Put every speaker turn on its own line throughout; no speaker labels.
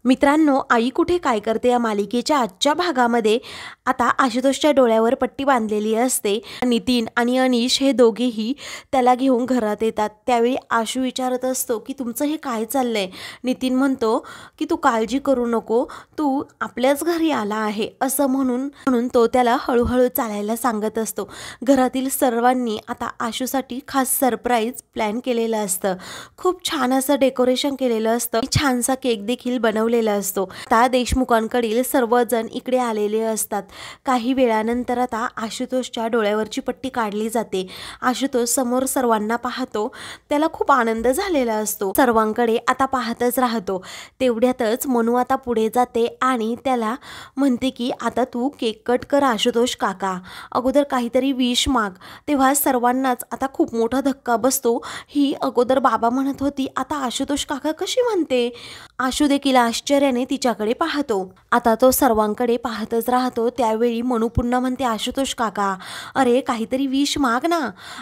मित्रांनो, आई कुठे काय करते या मालिकेच्या आजच्या भागामध्ये आता आशुतोषच्या डोळ्यावर पट्टी बांधलेली असते। नितीन आणि अनीश हे दोघेही त्याला घेऊन घरात येतात। त्यावेळी आशू विचारत असतो की तुमचं हे काय चाललंय। नितीन म्हणतो की तू काळजी करू नको, तू आपल्याच घरी आला आहे असं म्हणून तो त्याला हळूहळू चालायला सांगत असतो। घरातील सर्वांनी आता आशूसाठी खास सरप्राईज प्लॅन केलेलं असतं। खूप छान असं डेकोरेशन केलेलं असतं, छानसा केक देखील बनवलेला असतो। आता देशमुखांकडील सर्वजण इकडे आलेले असतात। काही वेळानंतर आता आशुतोषच्या डोळ्यावरची पट्टी काढली जाते। आशुतोष समोर सर्वांना पाहतो, त्याला खूप आनंद झालेला असतो। सर्वांकडे आता पाहतच राहतो। तेवढ्यातच मनू आता पुढे जाते आणि त्याला म्हणते की आता तू केक कट कर आशुतोष काका, अगोदर काहीतरी विश माग। तेव्हा सर्वांनाच आता खूप मोठा धक्का बसतो। ही अगोदर बाबा म्हणत होती, आता आशुतोष काका कशी म्हणते। आशू देखील आश्चर्याने तिच्याकडे पाहतो। आता तो सर्वांकडे पाहतच राहतो। त्यावेळी मनू पुन्हा म्हणते, आशुतोष काका अरे काहीतरी विश माग ना।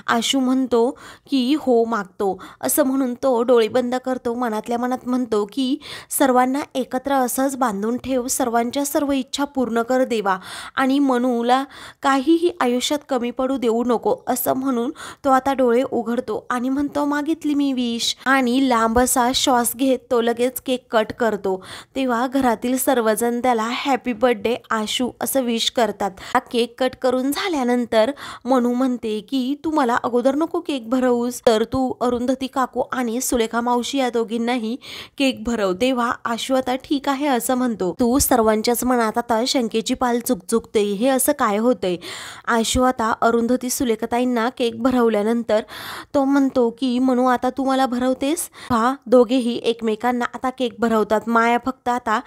आशू म्हणतो की हो मागतो असं म्हणून तो डोळे बंद करतो। मनातल्या मनात म्हणतो की सर्वांना एकत्र असंच बांधून ठेव, सर्वांच्या सर्व इच्छा पूर्ण कर देवा आणि मनूला काहीही आयुष्यात कमी पडू देऊ नको असं म्हणून तो आता डोळे उघडतो आणि म्हणतो मागितली मी विश, आणि लांब असा श्वास घेत तो लगेच केक कट करतो। तेव्हा घरातील सर्वजण त्याला हॅपी बर्थडे आशू असं विश करतात। केक कट करून झाल्यानंतर मनू म्हणते की तू मला अगोदर नको केक भरवूस, तर तू अरुंधती काकू आणि सुलेखा मावशी या दोघींनाही केक भरव। तेव्हा आशू आता ठीक आहे असं म्हणतो। तू सर्वांच्याच मनात आता शंकेची पाल चुकचुकते, हे असं काय होतंय। आशू आता अरुंधती सुलेखाताईंना केक भरवल्यानंतर तो म्हणतो की मनू आता तू मला भरवतेस। हा दोघेही एकमेकांना आता केक भरवतात। माया फक्त आता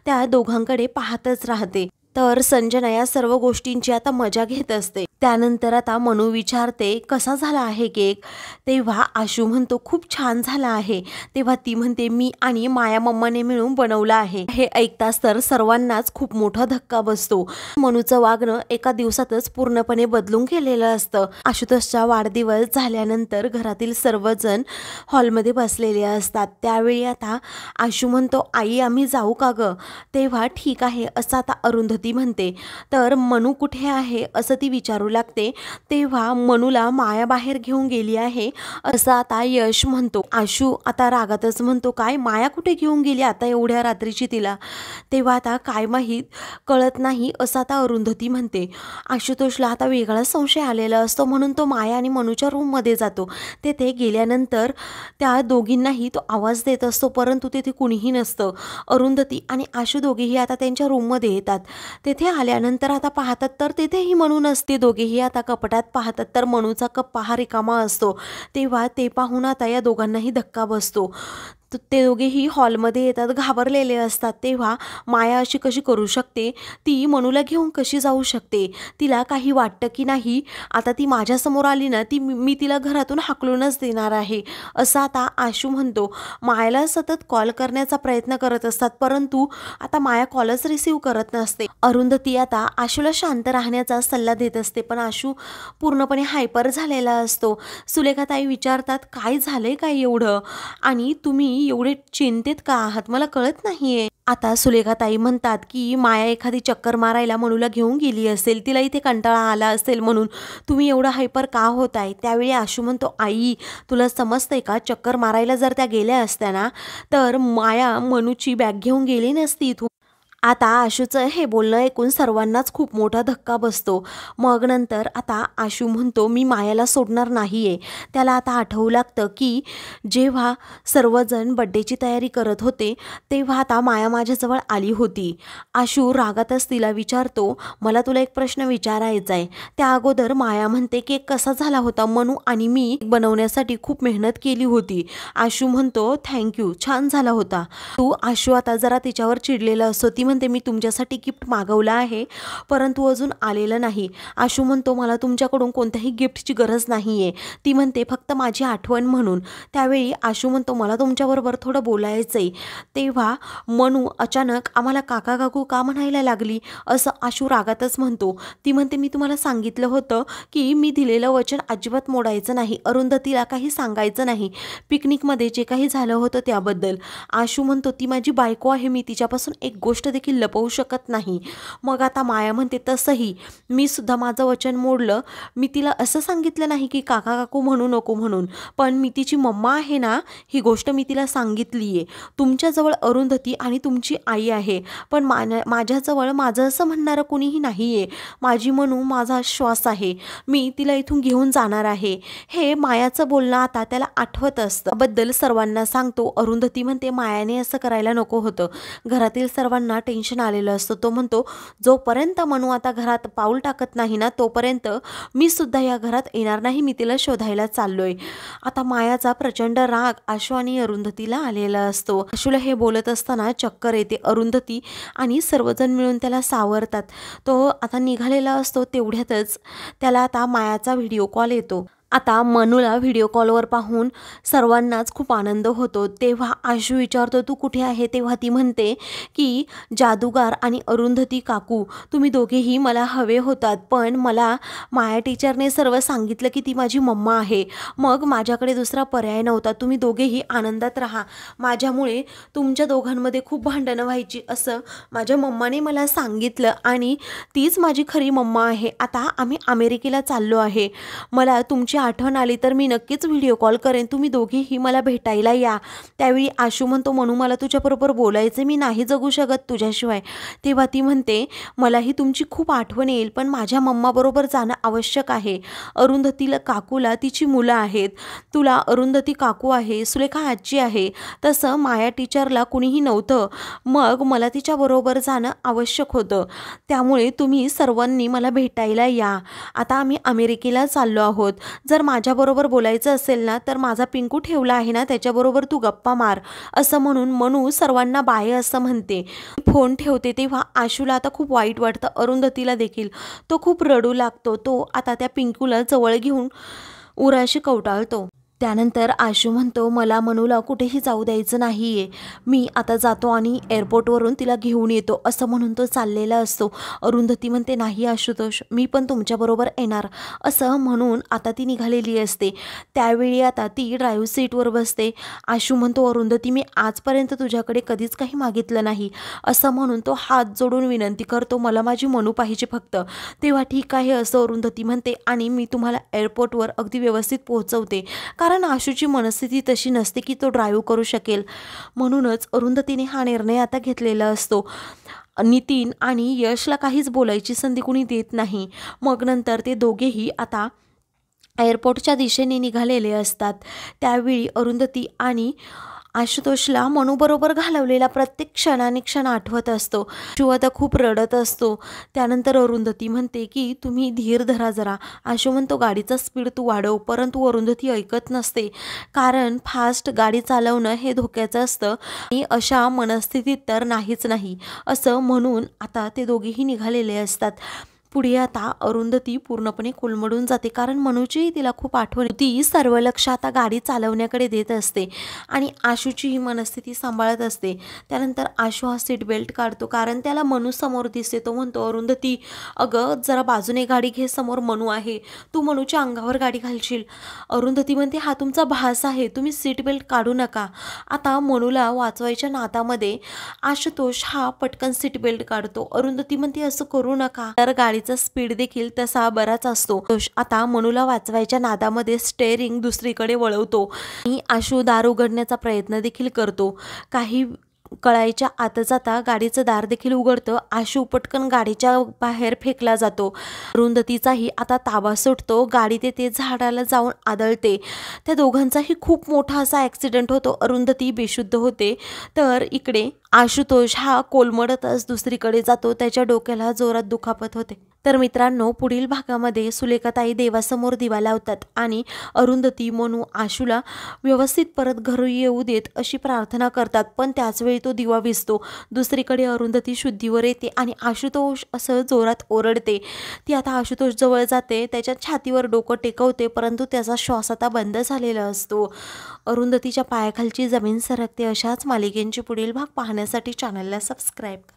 त्या दोघांकडे पाहतच राहते। तर संजना या सर्व गोष्टींची आता मजा घेत असते। त्यानंतर आता मनू विचारते कसा झाला आहे केक। तेव्हा आशू म्हणतो खूप छान झाला आहे। तेव्हा ती म्हणते मी आणि माया मम्माने मिळून बनवला आहे। हे ऐकताच तर सर्वांनाच खूप मोठा धक्का बसतो। मनूचं वागणं एका दिवसातच पूर्णपणे बदलून गेलेलं असतं। आशुतोषचा वाढदिवस झाल्यानंतर घरातील सर्वजण हॉलमध्ये बसलेले असतात। त्यावेळी आता आशू म्हणतो आई आम्ही जाऊ का ग। तेव्हा ठीक आहे असं आता अरुंधती म्हणते। तर मनू कुठे आहे असं ती विचारू लागते। तेव्हा मनूला माया बाहेर घेऊन गेली आहे असं आता यश म्हणतो। आशू आता रागातच म्हणतो काय माया कुठे घेऊन गेली आता एवढ्या रात्रीची तिला। तेव्हा आता काय माहीत कळत नाही असं आता अरुंधती म्हणते। आशुतोषला आता वेगळा संशय आलेला असतो, म्हणून तो माया आणि मनूच्या रूममध्ये जातो। तेथे गेल्यानंतर त्या दोघींनाही तो आवाज देत असतो, परंतु तेथे कुणीही नसतं। अरुंधती आणि आशू दोघेही आता त्यांच्या रूममध्ये येतात। तेथे आल्यानंतर आता पाहतात तर तेथेही मनू नसते। दोघेही आता कपाटात पाहतात तर मनूचा कप्पा हा रिकामा असतो। तेव्हा ते पाहून आता या दोघांनाही धक्का बसतो। ते दोघेही हॉलमध्ये येतात, घाबरलेले असतात। तेव्हा माया अशी कशी करू शकते, ती मनूला घेऊन कशी जाऊ शकते, तिला काही वाटतं की नाही आता ती माझ्यासमोर आली ना मी तिला घरातून हाकलूनच देणार आहे असं आता आशू म्हणतो। मायाला सतत कॉल करण्याचा प्रयत्न करत असतात, परंतु आता माया कॉलच रिसीव्ह करत नसते। अरुंधती आता आशूला शांत राहण्याचा सल्ला देत असते, पण आशू पूर्णपणे हायपर झालेला असतो। सुलेखाताई विचारतात काय झालंय काय एवढं, आणि तुम्ही एवढे चिंतेत का आहात मला कळत नाहीये। आता सुलेखाताई म्हणतात की माया एखादी चक्कर मारायला मनूला घेऊन गेली असेल, तिला इथे कंटाळा आला असेल म्हणून तुम्ही एवढा हायपर का होताय। त्यावेळी आशू म्हणतो आई तुला समजतंय का, चक्कर मारायला जर त्या गेल्या असत्या ना तर माया मनूची बॅग घेऊन गेली नसती इथून। आता आशूचं हे बोलणं ऐकून सर्वांनाच खूप मोठा धक्का बसतो। मग नंतर आता आशू म्हणतो मी मायाला सोडणार नाहीये। त्याला आता आठवू लागतं की जेव्हा सर्वजण बड्डेची तयारी करत होते तेव्हा आता माया माझ्याजवळ आली होती। आशू रागातच तिला विचारतो मला तुला एक प्रश्न विचारायचा आहे। त्या अगोदर माया म्हणते केक कसा झाला होता, मनू आणि मी बनवण्यासाठी खूप मेहनत केली होती। आशू म्हणतो थँक्यू छान झाला होता। तू आशू आता जरा तिच्यावर चिडलेला असतो। ती म्हणते मी तुमच्यासाठी गिफ्ट मागवलं आहे परंतु अजून आलेलं नाही. आशू म्हणतो मला तुमच्याकडून कोणत्याही गिफ्टची गरज नाही आहे. ती म्हणते फक्त माझी आठवण म्हणून. त्यावेळी आशू म्हणतो मला तुमच्याबरोबर थोडं बोलायचं आहे. तेव्हा मनू अचानक आम्हाला काका काकू का म्हणायला लागली असं आशू रागातच म्हणतो. ती म्हणते मी तुम्हाला सांगितलं होतं की मी दिलेलं वचन अजिबात मोडायचं नाही, अरुंधतीला काही सांगायचं नाही पिकनिकमध्ये जे काही झालं होतं त्याबद्दल. आशू म्हणतो ती माझी बायको आहे, मी तिच्यापासून एक गोष्ट देखील लपवू शकत नाही. मग आता माया म्हणते तसंही मी सुद्धा माझं वचन मोडलं. मी तिला असं सांगितलं नाही की काका काकू म्हणू नको म्हणून, पण मी तिची मम्मा आहे ना, ही गोष्ट मी तिला सांगितली आहे. तुमच्याजवळ अरुंधती आणि तुमची आई आहे पण माझ्याजवळ माझं असं म्हणणारं कोणीही नाही आहे. माझी मनू माझा श्वास आहे, मी तिला इथून घेऊन जाणार आहे. हे मायाचं बोलणं आता त्याला आठवत असतं. बद्दल सर्वांना सांगतो. अरुंधती म्हणते मायाने असं करायला नको होतं. घरातील सर्वांना टेन्शन आलेलं असतं. तो म्हणतो जोपर्यंत मनू आता घरात पाऊल टाकत नाही ना तोपर्यंत मी सुद्धा या घरात येणार नाही, मी तिला शोधायला चाललोय. आता मायाचा प्रचंड राग आशू आणि अरुंधतीला आलेला असतो. आशूला हे बोलत असताना चक्कर येते. अरुंधती आणि सर्वजण मिळून त्याला सावरतात. तो आता निघालेला असतो. तेवढ्यातच त्याला आता मायाचा व्हिडिओ कॉल येतो. आता मनूला व्हिडिओ कॉलवर पाहून सर्वांनाच खूप आनंद होतो. तेव्हा आशू विचारतो तू कुठे आहे. तेव्हा ती म्हणते की जादूगार आणि अरुंधती काकू तुम्ही दोघेही मला हवे होतात, पण मला माया टीचरने सर्व सांगितलं की ती माझी मम्मा आहे. मग माझ्याकडे दुसरा पर्याय नव्हता. तुम्ही दोघेही आनंदात राहा. माझ्यामुळे तुमच्या दोघांमध्ये खूप भांडणं व्हायची असं माझ्या मम्माने मला सांगितलं आणि तीच माझी खरी मम्मा आहे. आता आम्ही अमेरिकेला चाललो आहे. मला तुमची आठवण आली तर मी नक्कीच व्हिडिओ कॉल करेन. तुम्ही दोघेही मला भेटायला या. त्यावेळी आशू म्हणतो मनू मला तुझ्याबरोबर बोलायचं, मी नाही जगू शकत तुझ्याशिवाय. तेव्हा ती म्हणते मलाही तुमची खूप आठवण येईल पण माझ्या मम्माबरोबर जाणं आवश्यक आहे. अरुंधतीला काकूला तिची मुलं आहेत. तुला अरुंधती काकू आहे, सुलेखा आजी आहे, तसं माया टीचरला कुणीही नव्हतं. मग मला तिच्याबरोबर जाणं आवश्यक होतं. त्यामुळे तुम्ही सर्वांनी मला भेटायला या. आता आम्ही अमेरिकेला चाललो आहोत. जर माझ्याबरोबर बोलायचं असेल ना तर माझा पिंकू ठेवला आहे ना त्याच्याबरोबर तू गप्पा मार असं म्हणून मनू सर्वांना बाय असं म्हणते. फोन ठेवते. तेव्हा आशूला आता खूप वाईट वाटतं. अरुंधतीला देखील. तो खूप रडू लागतो. तो आता त्या पिंकूला जवळ घेऊन उराशी कवटाळतो. त्यानंतर आशू म्हणतो मला मनूला कुठेही जाऊ द्यायचं नाही आहे, मी आता जातो आणि एअरपोर्टवरून तिला घेऊन येतो असं म्हणून तो चाललेला असतो. अरुंधती म्हणते नाही आशुतोष मी पण तुमच्याबरोबर येणार असं म्हणून आता ती निघालेली असते. त्यावेळी आता ती ड्राईव्ह सीटवर बसते. आशू म्हणतो अरुंधती मी आजपर्यंत तुझ्याकडे कधीच काही मागितलं नाही असं म्हणून तो हात जोडून विनंती करतो मला माझी मनू पाहिजे फक्त. तेव्हा ठीक आहे असं अरुंधती म्हणते आणि मी तुम्हाला एअरपोर्टवर अगदी व्यवस्थित पोहोचवते. कारण आशूची मनस्थिती तशी नसते की तो ड्राईव्ह करू शकेल. म्हणूनच अरुंधतीने हा निर्णय आता घेतलेला असतो. नितीन आणि यशला काहीच बोलायची संधी कुणी देत नाही. मग नंतर ते दोघेही आता एअरपोर्टच्या दिशेने निघालेले असतात. त्यावेळी अरुंधती आणि आशुतोषला मनूबरोबर घालवलेला प्रत्येक क्षणाने क्षण आठवत असतो. आशू आता खूप रडत असतो. त्यानंतर अरुंधती म्हणते की तुम्ही धीर धरा जरा. आशू म्हणतो गाडीचा स्पीड तू वाढव, परंतु अरुंधती ऐकत नसते. कारण फास्ट गाडी चालवणं हे धोक्याचं असतं आणि अशा मनस्थितीत तर नाहीच नाही असं म्हणून आता ते दोघेही निघालेले असतात. पुढे आता अरुंधती पूर्णपणे कोलमडून जाते कारण मनूचीही तिला खूप आठवण होती. ती सर्व लक्ष आता गाडी चालवण्याकडे देत असते आणि आशूची ही मनस्थिती सांभाळत असते. त्यानंतर आशू हा सीट बेल्ट काढतो कारण त्याला मनू समोर दिसते. तो म्हणतो अरुंधती अगं जरा बाजूने गाडी घे, समोर मनू आहे, तू मनूच्या अंगावर गाडी घालशील. अरुंधती म्हणते हा तुमचा भास आहे, तुम्ही सीट बेल्ट काढू नका. आता मनूला वाचवायच्या नादामध्ये आशुतोष हा पटकन सीट बेल्ट काढतो. अरुंधती म्हणते असं करू नका. तर गाडीचा स्पीड देखील तसा बराच असतो. आता मनूला वाचवायच्या नादामध्ये स्टेअरिंग दुसरीकडे वळवतो आणि आशू दार उघडण्याचा प्रयत्न देखील करतो. काही कळायच्या आत जाता गाडीचं दार देखील उघडतं. आशू पटकन गाडीच्या बाहेर फेकला जातो. अरुंधतीचाही आता ताबा सुटतो. गाडी ते झाडाला जाऊन आदळते. त्या दोघांचाही खूप मोठा असा ॲक्सिडेंट होतो. अरुंधती बेशुद्ध होते. तर इकडे आशुतोष हा कोलमडतच दुसरीकडे जातो. त्याच्या डोक्याला जोरात दुखापत होते. तर मित्रांनो, पुढील भागामध्ये सुलेखाताई देवासमोर दिवा लावतात आणि अरुंधती, मनू, आशूला व्यवस्थित परत घरी येऊ देत अशी प्रार्थना करतात. पण त्याचवेळी तो दिवा विझतो. दुसरीकडे अरुंधती शुद्धीवर येते आणि आशुतोष असं जोरात ओरडते. ती आता आशुतोष जवळ जाते, त्याच्या छातीवर डोकं टेकवते, परंतु त्याचा श्वास आता बंद झालेला असतो. अरुंधतीच्या पायाखालची जमीन सरकते. अशाच मालिकेंचे पुढील भाग पाहण्यासाठी चॅनलला सबस्क्राईब करा.